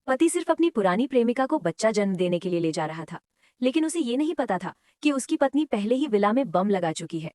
पति सिर्फ अपनी पुरानी प्रेमिका को बच्चा जन्म देने के लिए ले जा रहा था, लेकिन उसे ये नहीं पता था कि उसकी पत्नी पहले ही विला में बम लगा चुकी है।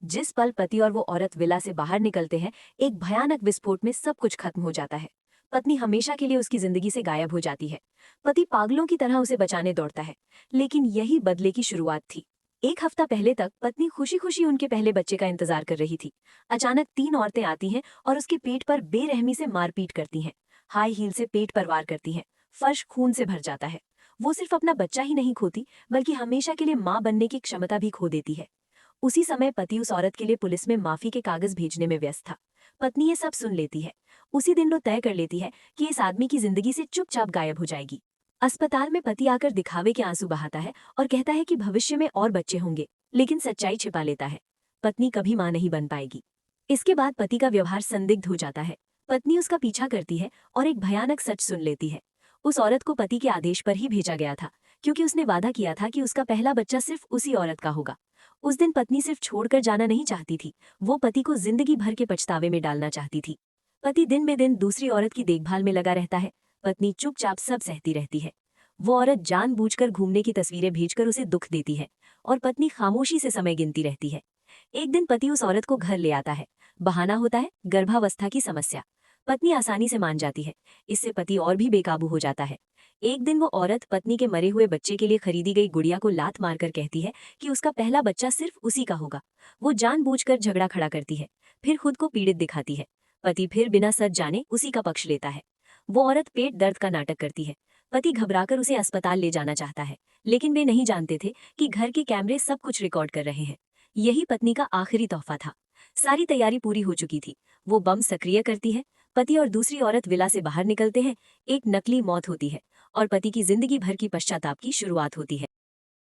जिस पल पति और वो औरत विला से बाहर निकलते हैं, एक भयानक विस्फोट में सब कुछ खत्म हो जाता है। पत्नी हमेशा के लिए उसकी जिंदगी से गायब हो जाती है। पति पागलों की तरह उसे बचाने दौड़ता है, लेकिन यही बदले की शुरुआत थी। एक हफ्ता पहले तक पत्नी खुशी खुशी उनके पहले बच्चे का इंतजार कर रही थी। अचानक तीन औरतें आती हैं और उसके पेट पर बेरहमी से मारपीट करती हैं। हाई हील से पेट पर वार करती हैं। फर्श खून से भर जाता है। वो सिर्फ अपना बच्चा ही नहीं खोती, बल्कि हमेशा के लिए मां बनने की क्षमता भी खो देती है। उसी समय पति उस औरत के लिए पुलिस में माफी के कागज भेजने में व्यस्त था। पत्नी ये सब सुन लेती है। उसी दिन वो तय कर लेती है कि इस आदमी की जिंदगी से चुपचाप गायब हो जाएगी। अस्पताल में पति आकर दिखावे के आंसू बहाता है और कहता है कि भविष्य में और बच्चे होंगे, लेकिन सच्चाई छिपा लेता है। पत्नी कभी मां नहीं बन पाएगी। इसके बाद पति का व्यवहार संदिग्ध हो जाता है। पत्नी उसका पीछा करती है और एक भयानक सच सुन लेती है। उस औरत को पति के आदेश पर ही भेजा गया था, क्योंकि उसने वादा किया था कि उसका पहला बच्चा सिर्फ उसी औरत का होगा। उस दिन पत्नी सिर्फ छोड़कर जाना नहीं चाहती थी, वो पति को जिंदगी भर के पछतावे में डालना चाहती थी। पति दिन में दिन दूसरी औरत की देखभाल में लगा रहता है। पत्नी चुपचाप सब सहती रहती है। वो औरत जानबूझकर घूमने की तस्वीरें भेजकर उसे दुख देती है और पत्नी खामोशी से समय गिनती रहती है। एक दिन पति उस औरत को घर ले आता है। बहाना होता है गर्भावस्था की समस्या। पत्नी आसानी से मान जाती है। इससे पति और भी बेकाबू हो जाता है। एक दिन वो औरत पत्नी के मरे हुए बच्चे के लिए खरीदी गई गुड़िया को लात मारकर कहती है कि उसका पहला बच्चा सिर्फ उसी का होगा। वो जानबूझकर झगड़ा खड़ा करती है, फिर खुद को पीड़ित दिखाती है। पति फिर बिना सच जाने उसी का पक्ष लेता है। वो औरत पेट दर्द का नाटक करती है। पति घबराकर उसे अस्पताल ले जाना चाहता है, लेकिन वे नहीं जानते थे कि घर के कैमरे सब कुछ रिकॉर्ड कर रहे हैं। यही पत्नी का आखिरी तोहफा था। सारी तैयारी पूरी हो चुकी थी। वो बम सक्रिय करती है। पति और दूसरी औरत विला से बाहर निकलते हैं। एक नकली मौत होती है और पति की जिंदगी भर की पश्चाताप की शुरुआत होती है।